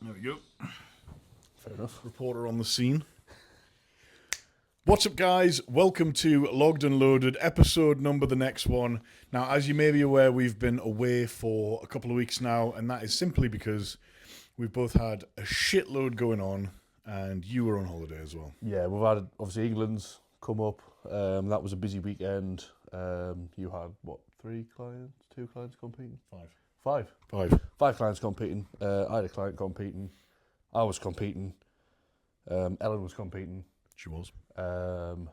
There we go. Fair enough. Reporter on the scene. What's up, guys? Welcome to Logged and Loaded, episode number the next one. Now, as you may be aware, we've been away for a couple of weeks now, and that is simply because we've both had a shitload going on, and you were on holiday as well. Yeah, we've had, obviously, England's come up. That was a busy weekend. You had, what, 3 clients? 2 clients competing? 5 clients competing. I had a client competing. I was competing. Ellen was competing. She was. And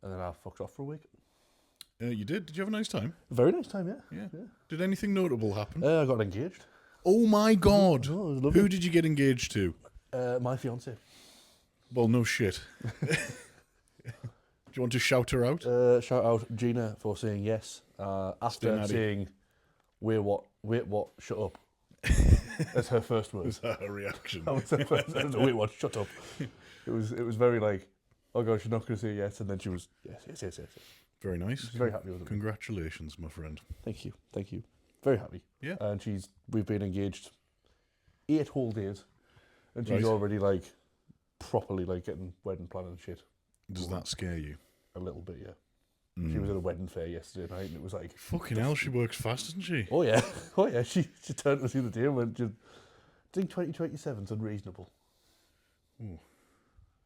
then I fucked off for a week. You did? Did you have a nice time? Very nice time, yeah. Yeah. Did anything notable happen? I got engaged. Oh my God! Oh, it was lovely. Who did you get engaged to? My fiance. Well, no shit. Do you want to shout her out? Shout out Gina for saying yes. After saying, wait what, shut up. That's her first word. Was that her reaction? That was her first word. Wait what, shut up. It was very like, oh God, she's not going to say yes. And then she was, yes. Very nice. She's very happy with it. Congratulations, my friend. Thank you. Very happy. Yeah. And we've been engaged 8 whole days. And she's already like, properly like getting wedding planning and shit. Does that scare you? A little bit, yeah. She was at a wedding fair yesterday night and it was like... Fucking hell, she works fast, doesn't she? Oh yeah. She turned to us the other day and went, I think 2027 is unreasonable. Ooh.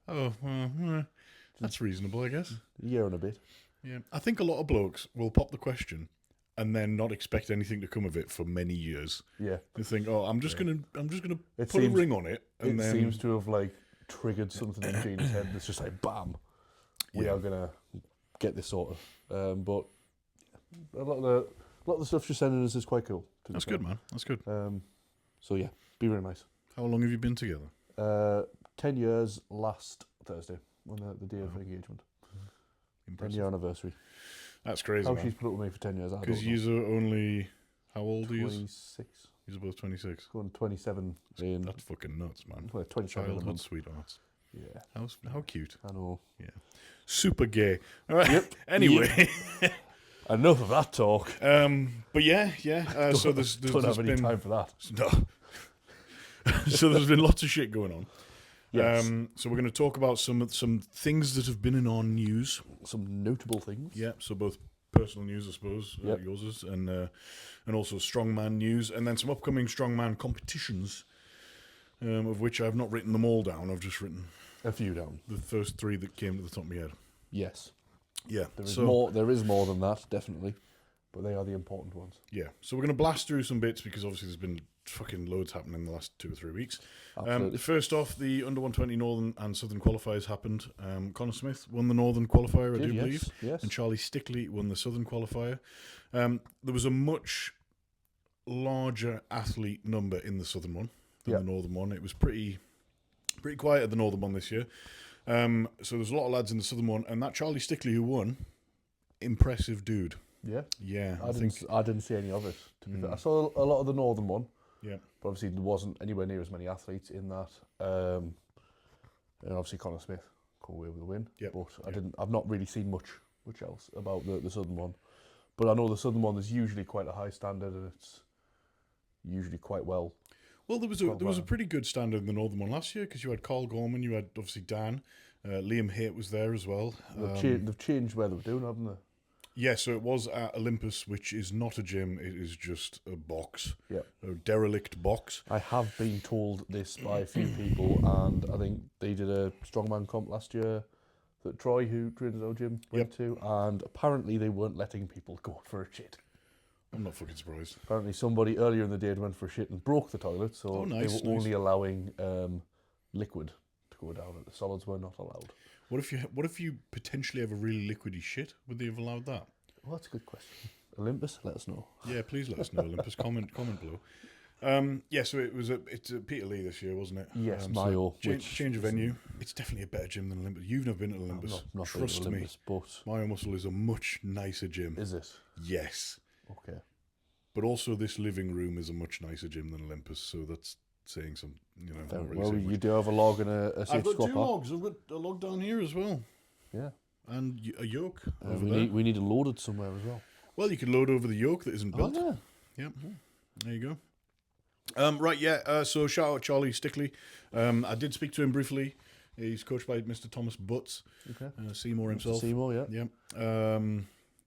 Oh, well, that's reasonable, I guess. A year and a bit. Yeah, I think a lot of blokes will pop the question and then not expect anything to come of it for many years. Yeah. They think, oh, I'm just gonna put a ring on it, and it then seems to have like triggered something in Gina's head. It's just like, bam, we are gonna get this sorted. But a lot of the stuff she's sending us is quite cool. That's good, man. That's good. So yeah, be really nice. How long have you been together? 10 years last Thursday, on the day of engagement. Impressive. 10-year anniversary. That's crazy. How man. she's put up with me for 10 years, I don't know. Because you're only, how old are you? 26. You're both 26. Going 27 in... That's fucking nuts, man. 27 in a Childhood month. sweethearts. Yeah. How cute. I know. Yeah. Super gay. All right. Yep. Anyway. Enough of that talk. But yeah. So there's don't have any been time for that. no. So there's been lots of shit going on. Yes. So we're going to talk about some things that have been in our news. Some notable things. Yeah. So both personal news, I suppose, Yep. yours is, and also strongman news, and then some upcoming strongman competitions, of which I've not written them all down. I've just written A few down. the first 3 that came to the top of my head. Yes. Yeah. There is more than that, definitely. But they are the important ones. Yeah. So we're going to blast through some bits because obviously there's been fucking loads happening in the last 2 or 3 weeks. Absolutely. First off, the under 120 Northern and Southern qualifiers happened. Connor Smith won the Northern qualifier, I do believe. Yes. And Charlie Stickley won the Southern qualifier. There was a much larger athlete number in the Southern one than the Northern one. It was pretty quiet at the Northern one this year. So there's a lot of lads in the Southern one, and that Charlie Stickley who won, impressive dude. Yeah. Yeah, I didn't see any of it, to be fair. I saw a lot of the Northern one. Yeah. But obviously there wasn't anywhere near as many athletes in that. And obviously Connor Smith come away with the win. Yep. But I've not really seen much else about the Southern one. But I know the Southern one is usually quite a high standard and it's usually quite well. Well, there was a pretty good standard in the Northern one last year because you had Carl Gorman, you had obviously Dan, Liam Haight was there as well. They've changed where they were doing, haven't they? Yeah, so it was at Olympus, which is not a gym, it is just a box, Yep. a derelict box. I have been told this by a few people, and I think they did a strongman comp last year that Troy, who trains at our gym, went to, and apparently they weren't letting people go for a shit. I'm not fucking surprised. Apparently somebody earlier in the day had went for a shit and broke the toilet, so they were only allowing liquid to go down it. The solids were not allowed. What if you potentially have a really liquidy shit? Would they have allowed that? Well, that's a good question. Olympus, let us know. Yeah, please let us know, Olympus. Comment below. Yeah, so it's Peter Lee this year, wasn't it? Yes, Mayo. Change of venue. It's definitely a better gym than Olympus. You've never been to Olympus. Not Trust Olympus, me. but Mayo Muscle is a much nicer gym. is it? Yes. Okay. But also this living room is a much nicer gym than Olympus, so that's saying some, not really Well, saying you much. do have a log and a I've safe got squat 2 bar. logs. I've got a log down here as well. Yeah. And a yoke over there. We need it loaded somewhere as well. Well, you can load over the yoke that isn't built. Oh, Yep. There you go. Right, yeah. So shout out Charlie Stickley. I did speak to him briefly. He's coached by Mr. Thomas Butts. Okay. Seymour Mr. himself. Seymour, yeah. Yeah.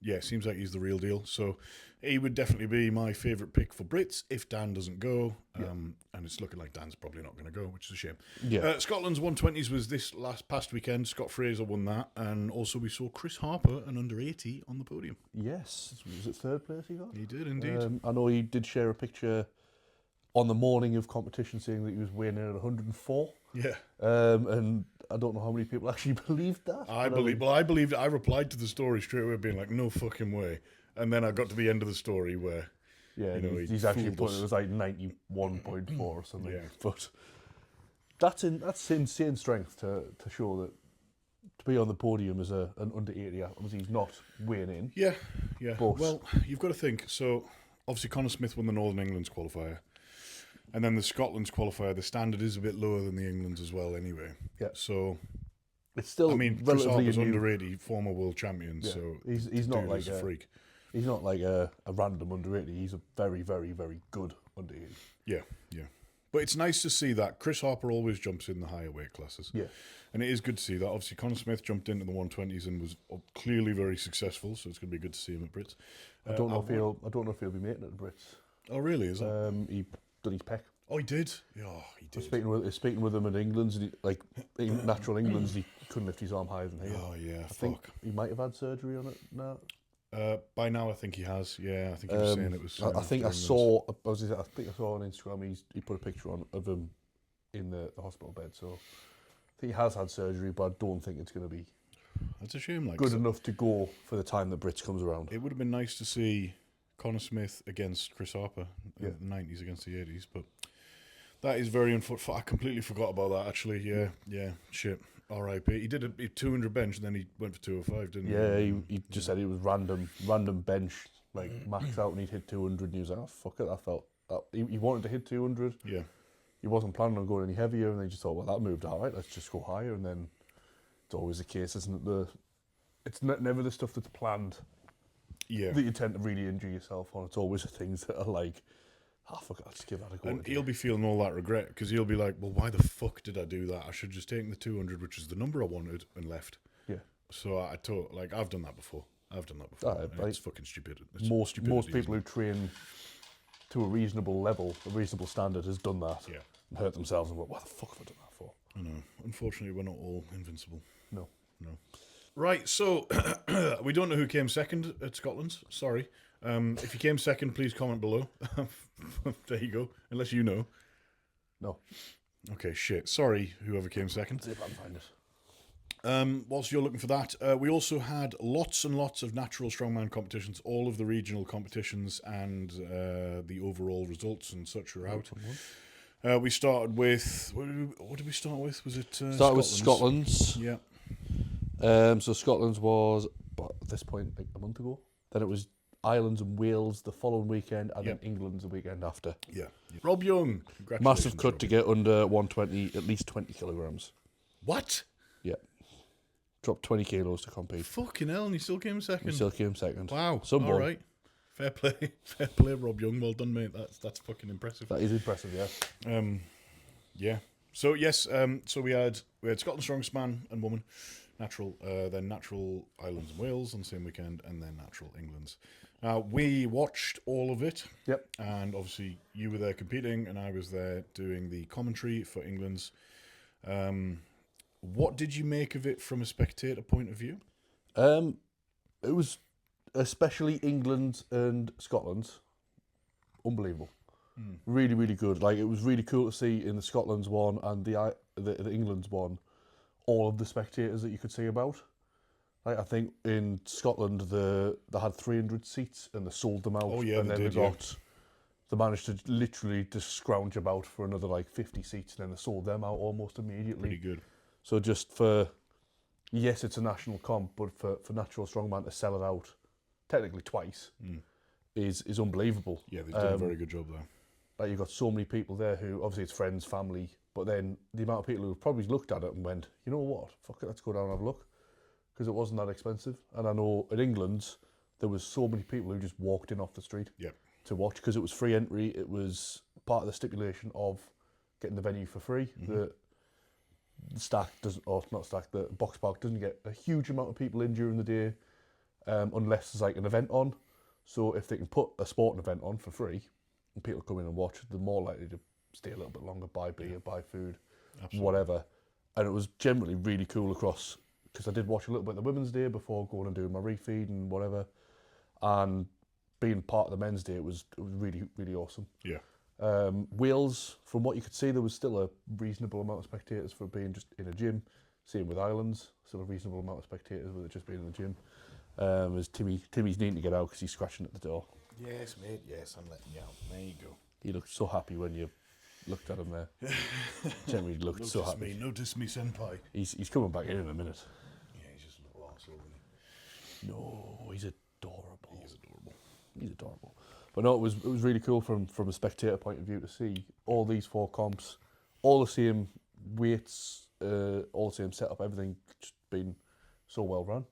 Yeah, seems like he's the real deal. So he would definitely be my favourite pick for Brits if Dan doesn't go. And it's looking like Dan's probably not going to go, which is a shame. Yeah. Scotland's 120s was this past weekend. Scott Fraser won that. And also we saw Chris Harper, an under 80, on the podium. Yes. Was it third place he got? He did indeed. I know he did share a picture on the morning of competition saying that he was weighing in at 104. Yeah. And I don't know how many people actually believed that. I believed it. I replied to the story straight away being like, no fucking way. And then I got to the end of the story where, yeah, you know, he's actually fooled put us. it was like 91.4 or something. Yeah. But that's insane strength to show that to be on the podium as an under 80. Obviously, he's not weighing in. Yeah. But Well, you've got to think. So, obviously, Conor Smith won the Northern England's qualifier. And then the Scotland's qualifier, the standard is a bit lower than the England's as well anyway. Yeah. So, it's still, I mean, Chris relatively Harper's new. under 80, former world champion, Yeah. so He's not dude like is a freak. He's not like a random under 80. He's a very, very, very good under 80. Yeah. But it's nice to see that. Chris Harper always jumps in the higher weight classes. Yeah. And it is good to see that. Obviously, Conor Smith jumped into the 120s and was clearly very successful, so it's going to be good to see him at Brits. I don't know if he'll be making it at the Brits. Oh, really? Is that? He done his pec. Oh, he did? Oh, he did. Speaking with him in England, and in natural England, he couldn't lift his arm higher than here. Oh, yeah, I think he might have had surgery on it now. By now, I think he has. Yeah, I think he was saying it was. I think I saw on Instagram he put a picture of him in the hospital bed. So I think he has had surgery, but I don't think it's going to be That's a shame. Like good enough to go for the time that Brits comes around. It would have been nice to see Conor Smith against Chris Harper in the 90s against the 80s, but that is very unfortunate. I completely forgot about that, actually. Yeah, shit. R.I.P. He did a 200 bench and then he went for 205, didn't he? Yeah, he just said it was random bench, like max out, and he'd hit 200, and he was like, oh, fuck it, I felt that. He wanted to hit 200. Yeah. He wasn't planning on going any heavier, and they just thought, well, that moved all right, let's just go higher, and then it's always the case, isn't it? It's never the stuff that's planned that you tend to really injure yourself on. It's always the things that are like, fuck it, I'll just give that a go. And he'll be feeling all that regret because he'll be like, well, why the fuck did I do that? I should have just taken the 200, which is the number I wanted, and left. Yeah. So I've done that before. It's fucking stupid. Most people who train to a reasonable level, a reasonable standard, has done that. Yeah. And hurt themselves and went, what the fuck have I done that for? I know. Unfortunately, we're not all invincible. No. Right, so we don't know who came second at Scotland's. Sorry. If you came second, please comment below. There you go. Unless you know. No. Okay, shit. Sorry, whoever came second. See if I can find it. Whilst you're looking for that, we also had lots and lots of natural strongman competitions. All of the regional competitions and the overall results and such are out. We started with... What did we start with? Was it Started with Scotland's. Yeah. So Scotland's was, at this point, like a month ago. Then it was Ireland's and Wales the following weekend, and then England's the weekend after. Yeah. Rob Young. Massive cut Rob. to get under 120, at least 20 kilograms. What? Yeah. Dropped 20 kilos to compete. Fucking hell, and he still came second. He still came second. Wow. Someone. All right. Fair play, Rob Young. Well done, mate. That's fucking impressive. That is impressive, yeah. Yeah. So yes, so we had Scotland's strongest man and woman, natural, then natural Ireland's and Wales on the same weekend, and then natural England's. We watched all of it. Yep. And obviously you were there competing, and I was there doing the commentary for England's. What did you make of it from a spectator point of view? It was, especially England and Scotland, unbelievable. Really, really good. Like, it was really cool to see in the Scotland's one and the England's one, all of the spectators that you could see about. Like, I think in Scotland they had 300 seats and they sold them out. Oh yeah, and they then did. they managed to literally just scrounge about for another like 50 seats, and then they sold them out almost immediately. Pretty good. So just for, yes, it's a national comp, but for natural strongman to sell it out technically twice is unbelievable. Yeah, they've done a very good job there. Like, you've got so many people there who, obviously it's friends, family, but then the amount of people who probably looked at it and went, you know what, fuck it, let's go down and have a look, because it wasn't that expensive. And I know in England, there was so many people who just walked in off the street. Yeah. to watch because it was free entry. It was part of the stipulation of getting the venue for free. The stack doesn't, or not stack, the box park doesn't get a huge amount of people in during the day unless there's like an event on. So if they can put a sporting event on for free and people come in and watch, they're more likely to stay a little bit longer, buy beer, buy food, whatever. And it was generally really cool across, because I did watch a little bit of the Women's Day before going and doing my refeed and whatever. And being part of the Men's Day, it was really, really awesome. Yeah. Wales, from what you could see, there was still a reasonable amount of spectators for being just in a gym. Same with Ireland's, still a reasonable amount of spectators with it just being in the gym. As Timmy's needing to get out because he's scratching at the door. Yes, mate, yes, I'm letting you out. There you go. He looked so happy when you looked at him there. Generally looked so happy. Notice me, senpai. He's coming back in a minute. Yeah, he's just a little arsehole, isn't he? No, he's adorable. He's adorable. He's adorable. But no, it was really cool from a spectator point of view to see all these 4 comps, all the same weights, all the same setup, everything just being so well run.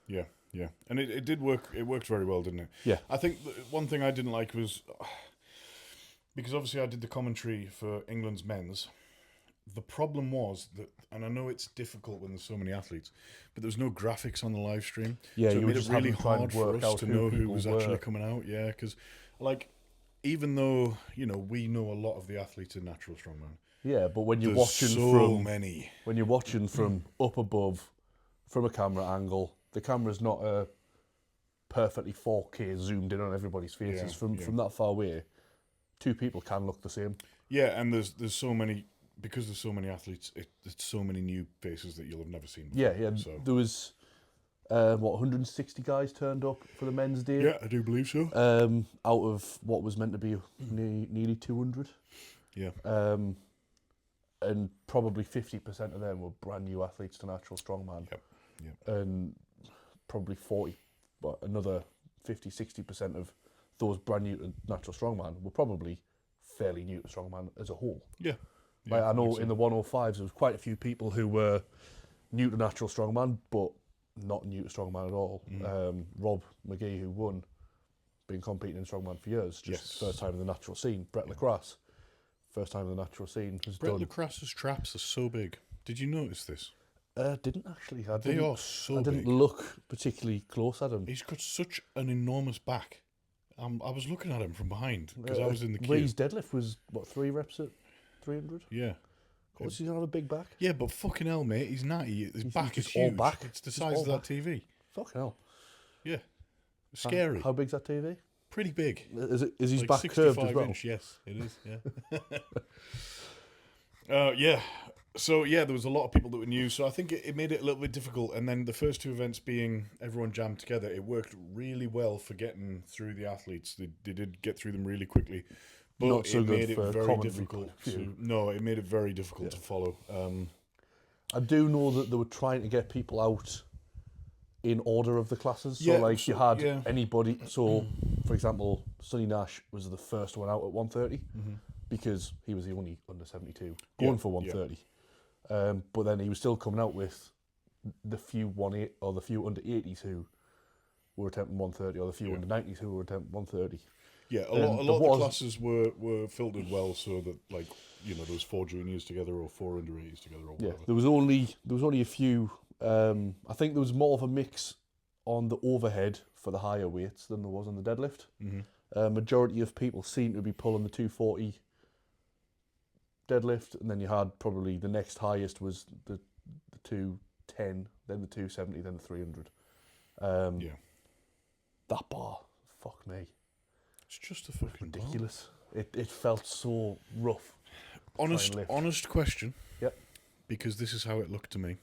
Yeah, yeah. And it did work. It worked very well, didn't it? Yeah. I think one thing I didn't like was, because obviously I did the commentary for England's men's, the problem was that, and I know it's difficult when there's so many athletes, but there was no graphics on the live stream. Yeah, so it you made were it just really having to try and hard for work us out to who know who people was were. actually coming out. Yeah, because like, even though, you know, we know a lot of the athletes in natural strongman, Yeah, but when you're there's watching so many. when you're watching from up above, from a camera angle, the camera's not a perfectly 4K zoomed in on everybody's faces. From that far away, 2 people can look the same. Yeah, and there's so many, because there's so many athletes, it's so many new faces that you'll have never seen before. Yeah. So. There was 160 guys turned up for the Men's Day. Yeah, I do believe so. Out of what was meant to be nearly 200. Yeah. And probably 50% of them were brand new athletes to natural strongman. Yep. And probably another 50-60% of those brand new to natural strongman were probably fairly new to strongman as a whole. Yeah. Like I know in the 105s there was quite a few people who were new to natural strongman but not new to strongman at all. Rob McGee, who won, been competing in strongman for years, just first time in the natural scene. Brett Lacrosse, first time in the natural scene. Brett Lacrosse's traps are so big. Did you notice this? Didn't actually. They are so I big. didn't look particularly close at him. He's got such an enormous back. I was looking at him from behind because I was in the queue. Ray's deadlift was, 3 reps at 300? Yeah. Of course, he's not a big back. Yeah, but fucking hell, mate, he's natty. His back is just all huge. back. It's the Just size all of that back. TV. Fucking hell. Yeah. Scary. How big's that TV? Pretty big. Is his Like back curved as 65 well? inch, yes, it is, yeah. Yeah. So, yeah, there was a lot of people that were new, so I think it made it a little bit difficult. And then the first 2 events being everyone jammed together, it worked really well for getting through the athletes. They did get through them really quickly. But Not so it good made it for very commentary difficult point of view. it made it very difficult to follow. I do know that they were trying to get people out in order of the classes. So, Yeah, like, you had yeah. anybody. So, for example, Sonny Nash was the first one out at 130 because he was the only under 72 going for 130. But then he was still coming out with the few 18 or the few under 80s who were attempting 130, or the few under 90s who were attempting 130. Yeah, a lot of the classes were filtered well, so that, like, you know, there was 4 juniors together or 4 under 80s together or whatever. Yeah, there was only a few. I think there was more of a mix on the overhead for the higher weights than there was on the deadlift. Majority of people seemed to be pulling the 240 deadlift, and then you had probably the next highest was the 210, then the 270, then the 300. That bar, fuck me. It's just a fucking Ridiculous. It felt so rough. Honest question. Yep. Because this is how it looked to me.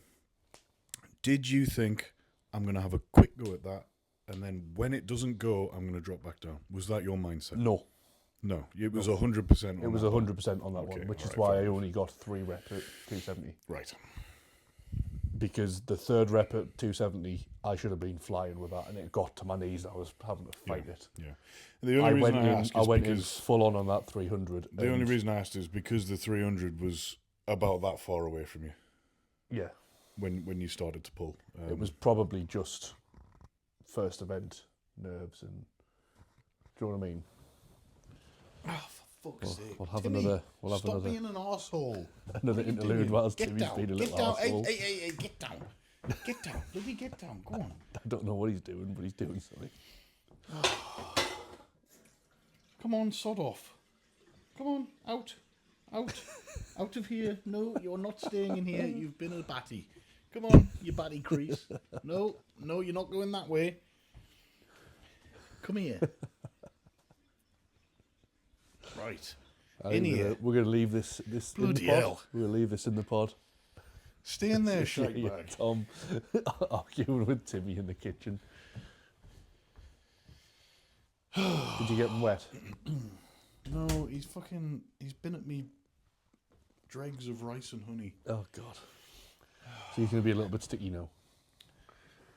Did you think I'm going to have a quick go at that, and then when it doesn't go, I'm going to drop back down? Was that your mindset? No. No, it was 100%. It was 100% on that Okay, one, which is alright, why fair I enough. only got 3 reps at 270. Right. Because the 3rd rep at 270, I should have been flying with that, and it got to my knees. And I was having to fight it. Yeah. The only reason I asked is went in because full on that 300. the only reason I asked is because the 300 was about that far away from you. Yeah. When you started to pull, It was probably just first event nerves, and do you know what I mean? Oh, for fuck's sake. We'll have Timmy, another. We'll have stop another being an arsehole. another What are you interlude doing? whilst Get Timmy's down. been a Get little down. arsehole. Hey, get down. Get down. Bloody get down. Go on. I don't know what he's doing, but he's doing something. Come on, sod off. Come on, out. Out of here. No, you're not staying in here. You've been a batty. Come on, you batty crease. No, you're not going that way. Come here. Right. In here. We're gonna leave this in Bloody the pod. hell. We're gonna leave this in the pod. Stay in there, shite Yeah, bag. Tom arguing with Timmy in the kitchen. Did you get them wet? No, he's been at me dregs of rice and honey. Oh God. So you're gonna be a little bit sticky now.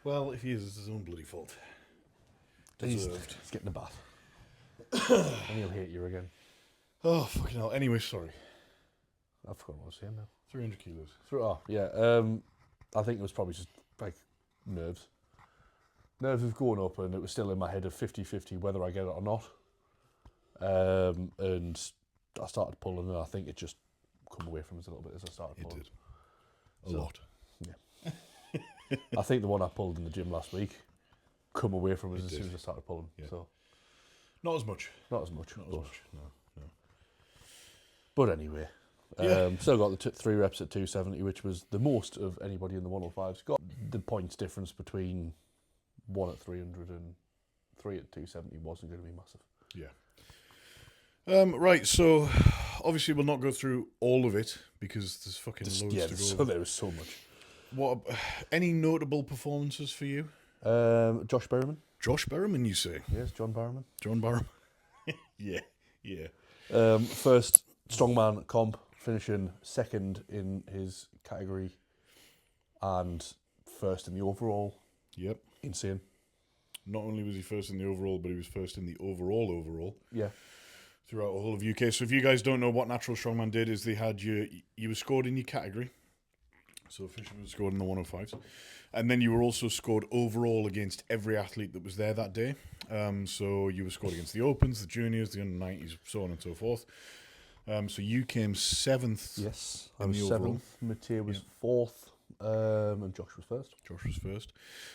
Well, if he is, it's his own bloody fault. He's Deserved. getting a bath. And he'll hate you again. Oh, fucking hell. Anyway, sorry. I've forgotten what I was saying now. 300 kilos. Oh, yeah. I think it was probably just like nerves. Nerves of going up, and it was still in my head of 50-50 whether I get it or not. And I started pulling, and I think it just come away from us a little bit as I started pulling. It did. A lot. Yeah. I think the one I pulled in the gym last week come away from us as did. soon as I started pulling. Yeah. So Not as much. not as much. Not as but, much. No. but anyway. Yeah. Still got the 3 reps at 270, which was the most of anybody in the 105s. Got the points difference between 1 at 300 and 3 at 270 wasn't going to be massive. Yeah. Right, so obviously we'll not go through all of it because there's fucking loads to go. So there was so much. What? Any notable performances for you? Josh Berryman. Josh Berryman, you say? Yes, John Berryman. John Barham? Yeah. First strongman comp, finishing second in his category and first in the overall. Yep. Insane. Not only was he first in the overall, but he was first in the overall. Yeah. Throughout all of UK. So if you guys don't know what Natural Strongman did, is they had you were scored in your category. So officially was scored in the 105s. And then you were also scored overall against every athlete that was there that day. So you were scored against the Opens, the Juniors, the Under-90s, so on and so forth. So you came 7th. Yes. I in was the overall. 7th. Mathieu was 4th. And Josh was first. Josh was first.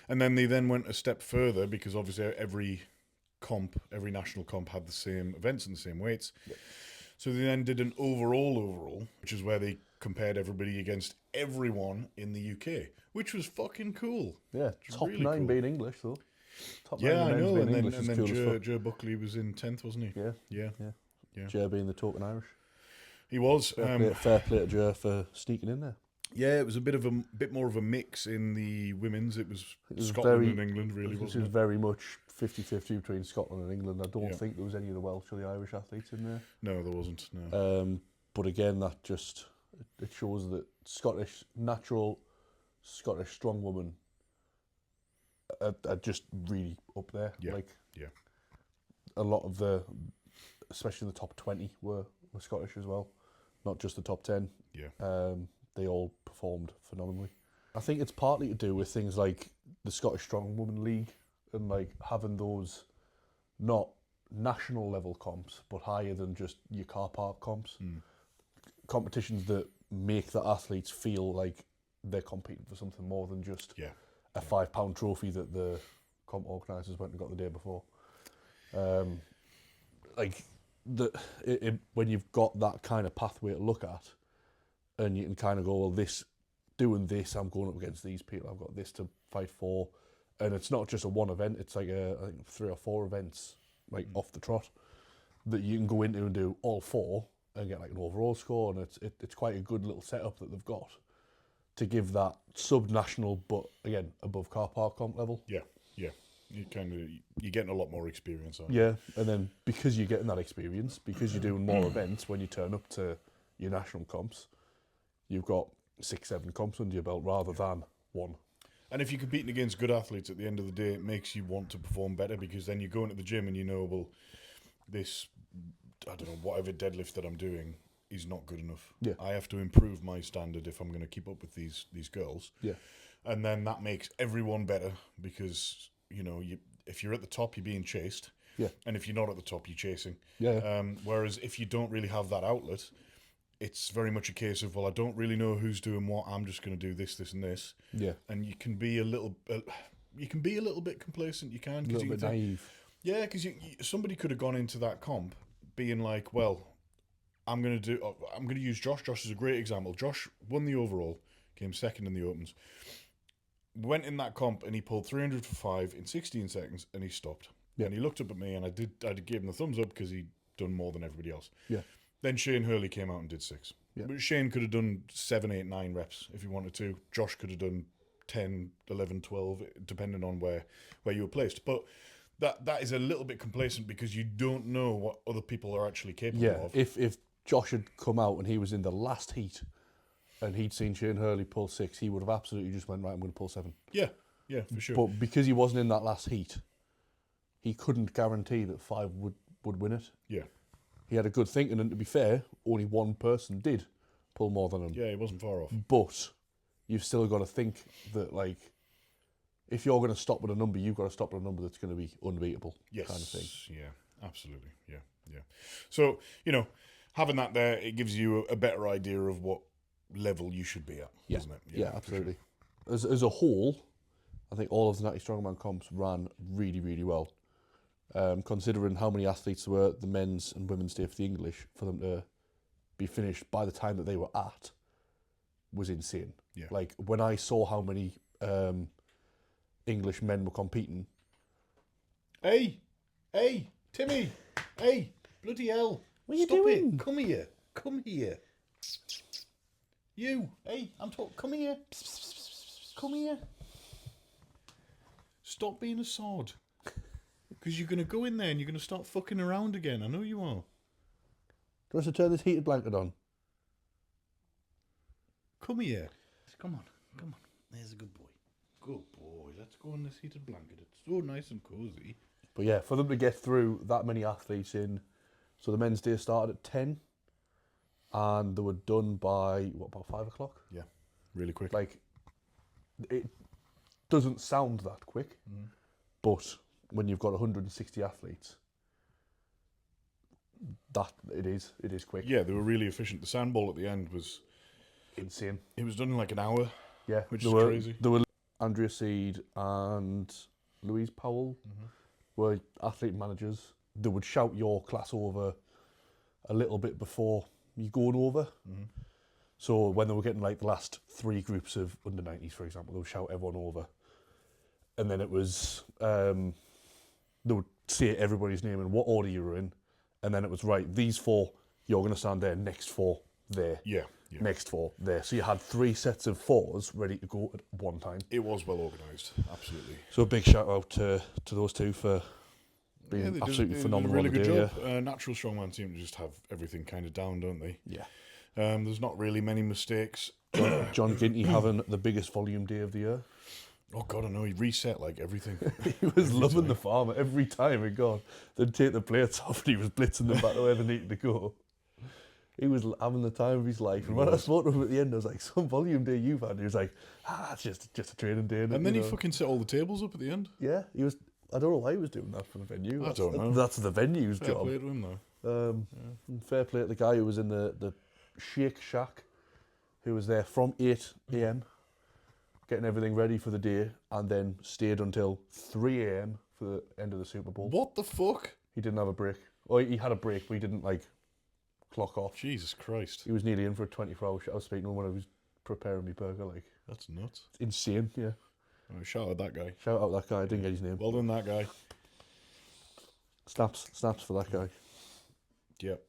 And then they then went a step further because obviously every national comp had the same events and the same weights. Yep. So they then did an overall, which is where they compared everybody against everyone in the UK, which was fucking cool. Yeah. Top really 9 cool. being English, though. Top 9 Yeah, I men's know. being And English then, is and cool as then fuck. Joe Buckley was in 10th, wasn't he? Yeah. Yeah. Joe being the token Irish. He was. Fair play to Joe for sneaking in there. Yeah, it was a bit more of a mix in the women's. It was Scotland very- and England, really, This wasn't is it? very much 50-50 between Scotland and England. I don't Yeah. think there was any of the Welsh or the Irish athletes in there. No, there wasn't. No. But again, that just it shows that natural Scottish strong women are just really up there. Yeah. Like Yeah. a lot of especially the top 20 were Scottish as well, not just the top 10. Yeah. They all performed phenomenally. I think it's partly to do with things like the Scottish Strong Woman League and like having those not national level comps, but higher than just your car park comps. Competitions that make the athletes feel like they're competing for something more than just a £5 trophy that the comp organisers went and got the day before. When you've got that kind of pathway to look at, and you can kind of go, well, doing this, I'm going up against these people, I've got this to fight for, and it's not just a one event, it's like I think 3 or 4 events, like off the trot, that you can go into and do all 4 and get like an overall score, and it's quite a good little setup that they've got to give that sub-national, but again, above car park comp level. Yeah. You're getting a lot more experience on it. Yeah, and then because you're getting that experience, because you're doing more events when you turn up to your national comps, you've got 6-7 comps under your belt rather than 1. And if you're competing against good athletes at the end of the day, it makes you want to perform better because then you go into the gym and you know, well, this, I don't know, whatever deadlift that I'm doing is not good enough. Yeah. I have to improve my standard if I'm going to keep up with these girls. Yeah. And then that makes everyone better because, you know, if you're at the top, you're being chased. Yeah. And if you're not at the top, you're chasing. Yeah. Whereas if you don't really have that outlet, it's very much a case of, well, I don't really know who's doing what. I'm just going to do this, this, and this. Yeah. And you can be a little bit complacent. You can. A little bit naive. Yeah, because somebody could have gone into that comp being like, well, I'm going to use Josh. Josh is a great example. Josh won the overall, came second in the opens. Went in that comp and he pulled 300 for 5 in 16 seconds and he stopped. Yeah. And he looked up at me and I gave him the thumbs up because he'd done more than everybody else. Yeah. Then Shane Hurley came out and did 6. Yeah. But Shane could have done 7, 8, 9 reps if he wanted to. Josh could have done 10, 11, 12, depending on where you were placed. But that is a little bit complacent because you don't know what other people are actually capable of. If Josh had come out and he was in the last heat and he'd seen Shane Hurley pull 6, he would have absolutely just went, right, I'm going to pull 7. Yeah, for sure. But because he wasn't in that last heat, he couldn't guarantee that 5 would win it. Yeah. He had a good thinking, and to be fair, only one person did pull more than him. Yeah, he wasn't far off. But you've still got to think that, like, if you're going to stop with a number, you've got to stop with a number that's going to be unbeatable. Yes. Kind of thing. Yeah, absolutely. Yeah. So, having that there, it gives you a better idea of what level you should be at, doesn't it? Yeah, absolutely. Sure. As a whole, I think all of the Natty Strongman comps ran really, really well. Considering how many athletes there were, the men's and women's day for the English, for them to be finished by the time that they were at was insane. Yeah. Like, when I saw how many English men were competing. Hey, Timmy, hey, bloody hell. What are you Stop doing? It. Come here. You, hey, come here. Come here. Stop being a sod. Because you're going to go in there and you're going to start fucking around again. I know you are. Do you want us to turn this heated blanket on? Come here. Come on. There's a good boy. Good boy. Let's go on this heated blanket. It's so nice and cozy. But yeah, for them to get through that many athletes in, so the men's day started at 10, and they were done by, about 5 o'clock? Yeah, really quick. Like, it doesn't sound that quick, but when you've got 160 athletes, it is quick. Yeah, they were really efficient. The sandball at the end was insane. It was done in like an hour. Yeah, which is crazy. There were Andrea Seed and Louise Powell were athlete managers. They would shout your class over a little bit before you going over. So when they were getting like the last 3 groups of under 90s, for example, they would shout everyone over. And then it was, they would say everybody's name and what order you were in. And then it was, right, these 4, you're going to stand there, next 4, there. Yeah. Next 4, there. So you had 3 sets of 4s ready to go at one time. It was well organised, absolutely. So a big shout out to those two for being absolutely phenomenal. Really good job. Yeah. Natural Strongman seem to just have everything kind of down, don't they? Yeah. There's not really many mistakes. John Ginty having the biggest volume day of the year. Oh God, I know, he reset like everything. He was loving the farmer every time he'd gone. They'd take the plates off and he was blitzing them back to where they needed to go. He was having the time of his life. And when I spoke to him at the end, I was like, some volume day you've had. He was like, it's just a training day. And then he fucking set all the tables up at the end. Yeah, he was. I don't know why he was doing that for the venue. I don't know. That's the venue's Fair job. play to him, though. And fair play to the guy who was in the Shake Shack, who was there from 8 a.m, getting everything ready for the day, and then stayed until 3 a.m. for the end of the Super Bowl. What the fuck? He didn't have a break. Or he had a break, but he didn't, clock off. Jesus Christ. He was nearly in for a 24-hour show. I was speaking to him when I was preparing my burger, That's nuts. It's insane, yeah. Oh, shout out that guy. Shout out that guy, I didn't get his name. Well done, that guy. Snaps for that guy. Yep.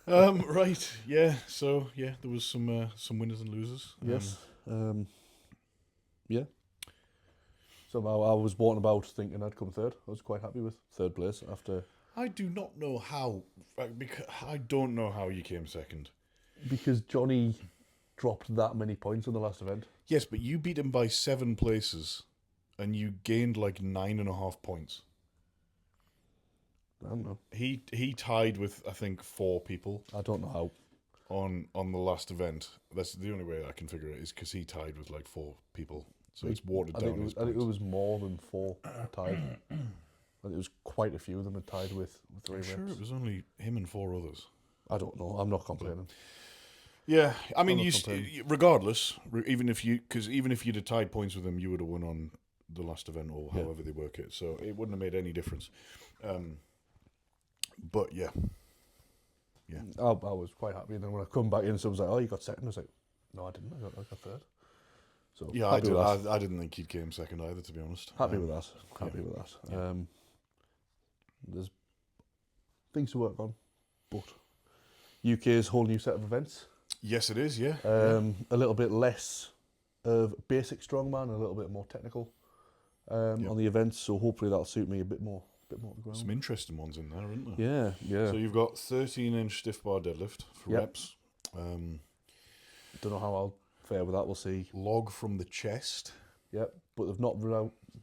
Right, yeah. So yeah, there was some winners and losers. Yes. Yeah. Somehow I was walking about thinking I'd come third. I was quite happy with third place after. I do not know how. Because I don't know how you came second. Because Johnny dropped that many points in the last event. Yes, but you beat him by 7 places, and you gained 9.5 points. I don't know. He tied with I think 4 people. I don't know how. On the last event. That's the only way I can figure it is because he tied with 4 people So it's watered down. I think it was more than 4 tied. I think it was quite a few of them had tied with 3 reps. Sure, it was only him and 4 others. I don't know. I'm not complaining. Yeah, I mean, regardless, even if you'd have tied points with them, you would have won on the last event or however they work it. So it wouldn't have made any difference. But yeah. I was quite happy. And then when I come back in, someone was like, "Oh, you got second." I was like, "No, I didn't. I got third." So yeah, I didn't think he came second either, to be honest. Happy with that. Happy with that. Yeah. There's things to work on, but UK's whole new set of events. Yes, it is. Yeah. A little bit less of basic strongman, a little bit more technical on the events. So hopefully that'll suit me a bit more. To the ground. Some interesting ones in there, aren't there? Yeah. So you've got 13-inch stiff bar deadlift for reps. Don't know how I'll fare with that. We'll see. Log from the chest. Yep, but they've not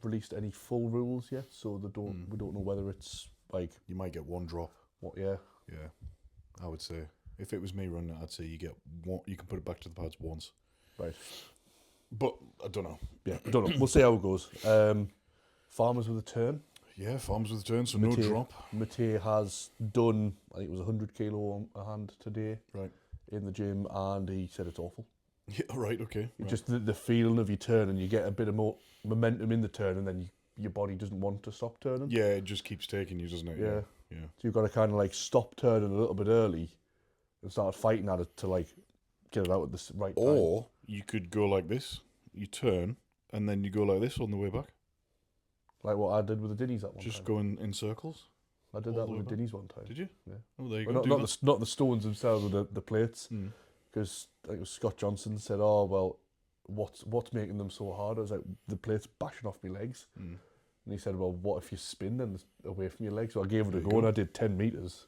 released any full rules yet, so we don't know whether it's like you might get 1 drop. What? Yeah. I would say if it was me running it, I'd say you get 1. You can put it back to the pads once. Right. But I don't know. Yeah, I don't know. We'll see how it goes. Farmers with a turn. Yeah, farmers with a turn, so no drop. Matej has done, I think it was 100 kilo on a hand today. Right. In the gym, and he said it's awful. Yeah, right, okay. Right. Just the feeling of your turn, and you get a bit of more momentum in the turn, and then your body doesn't want to stop turning. Yeah, it just keeps taking you, doesn't it? Yeah. So you've got to kind of like stop turning a little bit early and start fighting at it to like get it out at the right time. Or you could go like this, you turn, and then you go like this on the way back. Like what I did with the Dinnies that one time. Just going in circles? I did that with the Dinnies one time. Did you? Yeah. Oh, there you well, go. Not the stones themselves with the plates. Because I think it was Scott Johnson said, "Oh well, what's making them so hard?" I was like, "The plates bashing off my legs." And he said, "Well, what if you spin then away from your legs?" So I gave it a go and I did 10 meters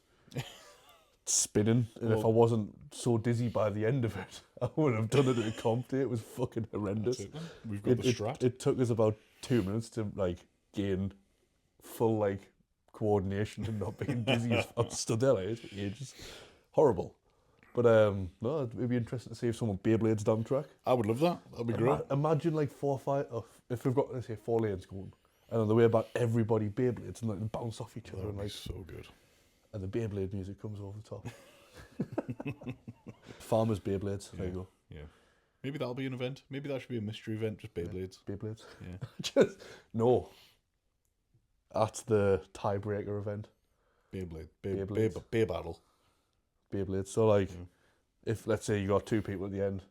spinning. And if I wasn't so dizzy by the end of it, I would have done it at a comp day. It was fucking horrendous. We've got the strat. It took us about 2 minutes to like gain full like coordination and not being dizzy. I stood there like ages. Horrible. But no, it'd be interesting to see if someone Beyblades down the track. I would love that. That'd be great. Imagine like 4 or 5. If we've got, let's say, 4 lanes going, and on the way back, everybody Beyblades and like they bounce off each other. That'd and like be so good. And the Beyblade music comes over the top. Farmers Beyblades. There you go. Yeah. Maybe that'll be an event. Maybe that should be a mystery event. Just Beyblades. Yeah, Beyblades. Yeah. No. That's the tiebreaker event. Beyblade. Bay battle. Beyblades. So like, if let's say you got 2 people at the end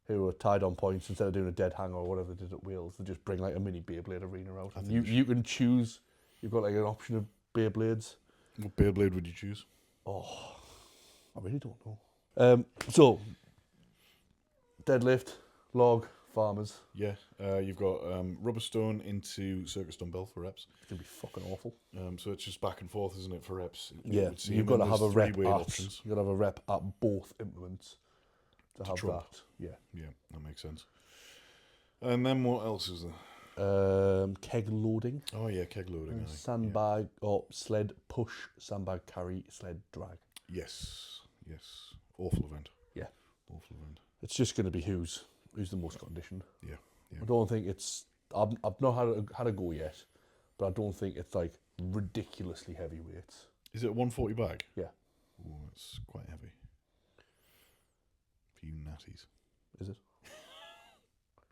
who were tied on points, instead of doing a dead hang or whatever they did at Wales, they just bring like a mini Beyblade arena out. And you can choose. You've got like an option of Beyblades. What Beyblade would you choose? Oh, I really don't know. So deadlift, log, farmers. Yeah, you've got rubber stone into circus dumbbell for reps. It's gonna be fucking awful. So it's just back and forth, isn't it, for reps? Yeah, you've got to have a rep at. You've got to have a rep at both implements to have trump. that. Yeah. Yeah, that makes sense. And then what else is there? Keg loading. Oh yeah, keg loading. Sandbag or sled push, sandbag carry, sled drag. Yes. Awful event. Yeah. Awful event. It's just going to be who's the most conditioned. Yeah. I don't think it's. I've not had a go yet, but I don't think it's like ridiculously heavy weights. Is it a 140 bag? Yeah. Oh, it's quite heavy. For you natties. Is it?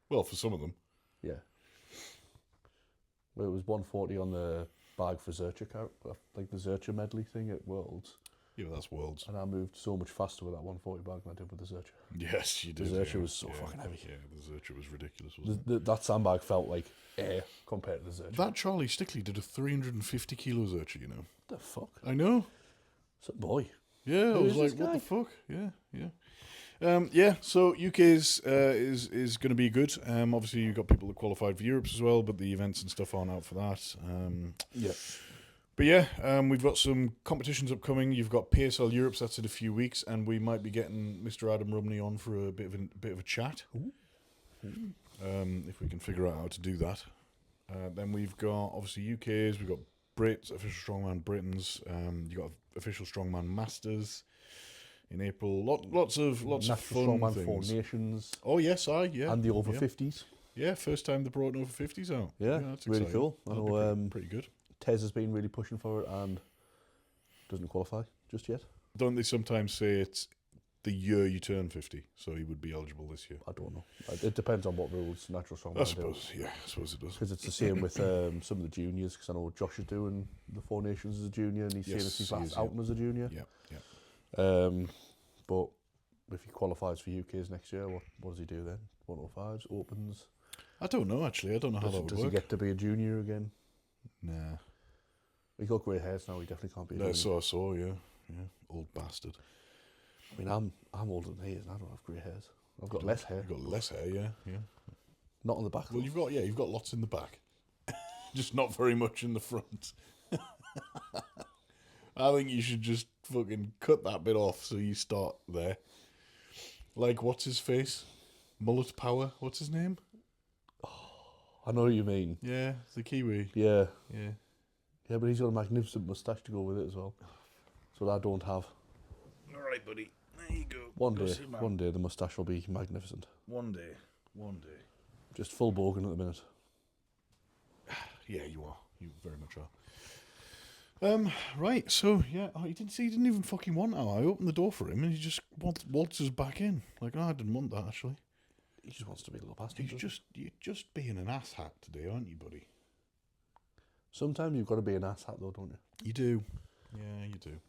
Well, for some of them. Yeah. Well, it was 140 on the bag for Zurcher, like the Zurcher medley thing at Worlds. Yeah, but that's Worlds. And I moved so much faster with that 140 bag than I did with the Zurcher. Yes, you did. The Zurcher was so fucking heavy. Yeah, the Zurcher was ridiculous, wasn't it? That sandbag felt like air compared to the Zurcher. That Charlie Stickley did a 350 kilo Zurcher, you know. What the fuck? I know. It's a boy. Yeah, I was like, what the fuck? Yeah. So UK's is going to be good. Obviously, you've got people that qualified for Europe's as well, but the events and stuff aren't out for that. Yeah. But yeah, we've got some competitions upcoming. You've got PSL Europe's, that's in a few weeks, and we might be getting Mr. Adam Rumney on for a bit of a chat. If we can figure out how to do that. Then we've got obviously UK's, we've got Brits, official strongman Britons. You've got official strongman Masters in April. Lots of fun strongman things. 4 nations. Oh yes, yeah. And the over 50s. Yeah, first time they brought an over 50s out. Yeah, that's really exciting. cool. I That'll know be pretty good. Tez has been really pushing for it and doesn't qualify just yet. Don't they sometimes say it's the year you turn 50, so he would be eligible this year? I don't know. It depends on what rules Natural Strongman do. I suppose it does. Because it's the same with some of the juniors, because I know Josh is doing the Four Nations as a junior and he's saying it's his last outing as a junior. Yeah. But if he qualifies for UKs next year, what does he do then? 105s, opens? I don't know, actually. I don't know how that would work. Does he get to be a junior again? Nah. He's got grey hairs now, he definitely can't be a junior. So I saw, yeah. Old bastard. I mean, I'm older than he is and I don't have grey hairs. I've got less hair. You've got less hair, yeah. Not on the back. Well, you've got lots in the back. Just not very much in the front. I think you should just fucking cut that bit off so you start there. Like, what's his face? Mullet Power, what's his name? I know what you mean. Yeah, the Kiwi. Yeah. Yeah. Yeah, but he's got a magnificent moustache to go with it as well. So I don't have. All right, buddy. There you go. One day the moustache will be magnificent. One day. Just full bogan at the minute. Yeah, you are. You very much are. Right, so, yeah, he didn't even fucking want out. I opened the door for him and he just waltzes back in. Like, I didn't want that, actually. He just wants to be a little bastard. You're just being an asshat today, aren't you, buddy? Sometimes you've got to be an asshat, though, don't you? You do. Yeah, you do.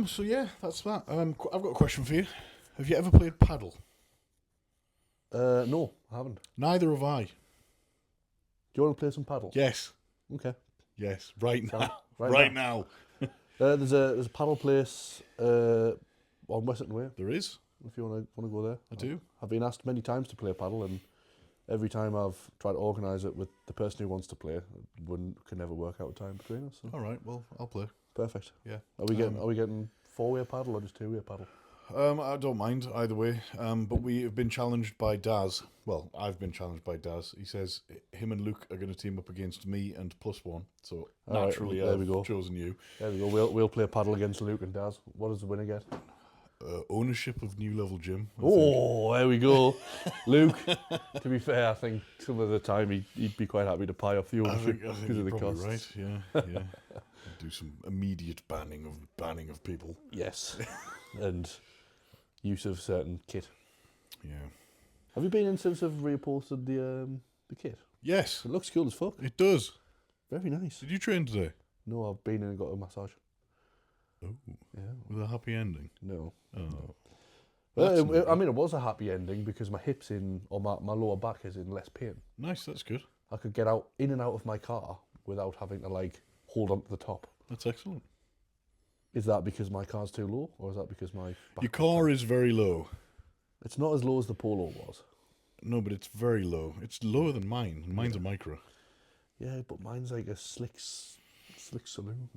So yeah, that's that. I've got a question for you. Have you ever played paddle? No, I haven't. Neither have I. Do you want to play some paddle? Yes. Okay. Yes. Right now. Right now. There's a paddle place on Western Way. There is. If you want to go there. I do. I've been asked many times to play paddle, and every time I've tried to organise it with the person who wants to play, can never work out a time between us. So. All right. Well, I'll play. Perfect. Yeah. Are we getting 4-way paddle or just 2-way paddle? I don't mind either way. But we have been challenged by Daz. Well, I've been challenged by Daz. He says him and Luke are going to team up against me and +1. So all naturally, right, there we I've chosen you. There we go. We'll play paddle against Luke and Daz. What does the winner get? Ownership of New Level Gym. I think. There we go. Luke, to be fair, I think some of the time he'd be quite happy to pay off the ownership because of the costs. Right, yeah. Do some immediate banning of people. Yes. And use of certain kit. Yeah. Have you been in since I've reposted the kit? Yes. It looks cool as fuck. It does. Very nice. Did you train today? No, I've been in and got a massage. Oh. Yeah. With a happy ending? No. Oh. No. Well, I mean, it was a happy ending because my hips my lower back is in less pain. Nice, that's good. I could get in and out of my car without having to hold on to the top. That's excellent. Is that because my car's too low, or is that because my back? Your car is very low. It's not as low as the Polo was. No, but it's very low. It's lower than mine. Mine's a micro. Yeah, but mine's like a slick saloon.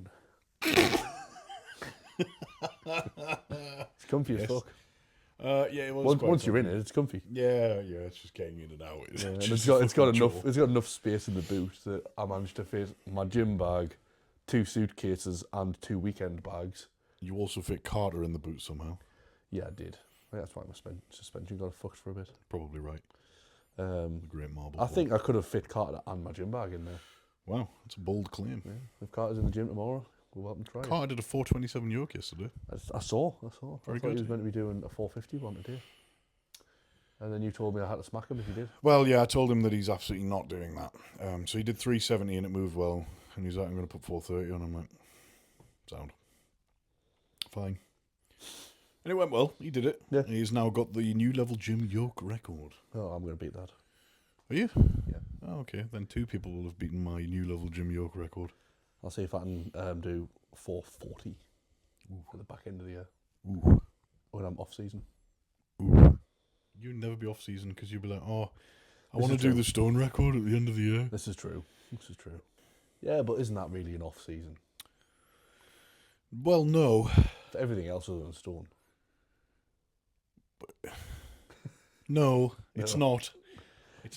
It's comfy as fuck. Yeah, it was once you're in it, it's comfy. Yeah, it's just getting in and out. Yeah, and it's got enough space in the boot that I managed to fit my gym bag, 2 suitcases, and 2 weekend bags. You also fit Carter in the boot somehow. Yeah, I did. I think that's why my suspension got fucked for a bit. Probably right. The great marble. I think I could have fit Carter and my gym bag in there. Wow, that's a bold claim. Yeah. If Carter's in the gym tomorrow, we'll help him try. Carter did a 427 yoke yesterday. I saw. Very I thought good. he was meant to be doing a 450 one today. And then you told me I had to smack him if he did. Well, yeah, I told him that he's absolutely not doing that. So he did 370 and it moved well. And he's like, I'm going to put 430 on. I'm like, sound. Fine. And it went well. He did it. Yeah. He's now got the New Level Gym yoke record. Oh, I'm going to beat that. Are you? Yeah. Oh, okay. Then 2 people will have beaten my New Level Gym yoke record. I'll see if I can do 440 at the back end of the year. Ooh. When I'm off season. Ooh. You'd never be off season because you'd be like, oh, I want to do the stone record at the end of the year. This is true. Yeah, but isn't that really an off season? Well, no. For everything else other than stone. No, it's not.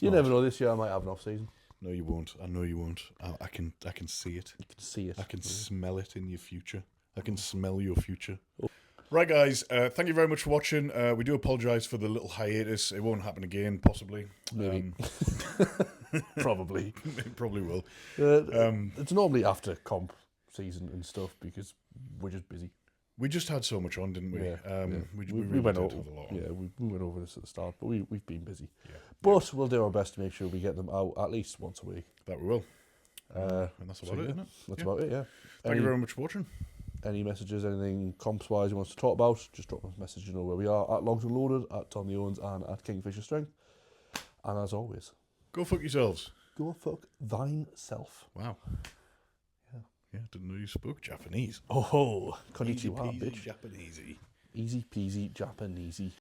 You never know. This year I might have an off season. No, you won't. I know you won't. I can see it. You can see it. I can smell it in your future. I can smell your future. Oh. Right, guys. Thank you very much for watching. We do apologise for the little hiatus. It won't happen again, possibly. Maybe. Probably. It probably will. It's normally after comp season and stuff because we're just busy. We just had so much on, didn't we? Yeah, We we really went did over. have a lot on. Yeah, we went over this at the start, but we've been busy. Yeah. But we'll do our best to make sure we get them out at least once a week. That we will. And that's So about it, yeah, isn't it? that's Yeah. about it. Yeah. Thank you very much for watching. Any messages, anything comps wise you want us to talk about, just drop us a message. You know where we are at Logs and Loaded, at Tom the Owens, and at Kingfisher Strength. And as always, Go fuck yourselves. go fuck thine self. Wow. Yeah. Yeah, didn't know you spoke Japanese. Oh ho, Easy konnichiwa, peasy bitch. Japanesey. Easy peasy Japanesey.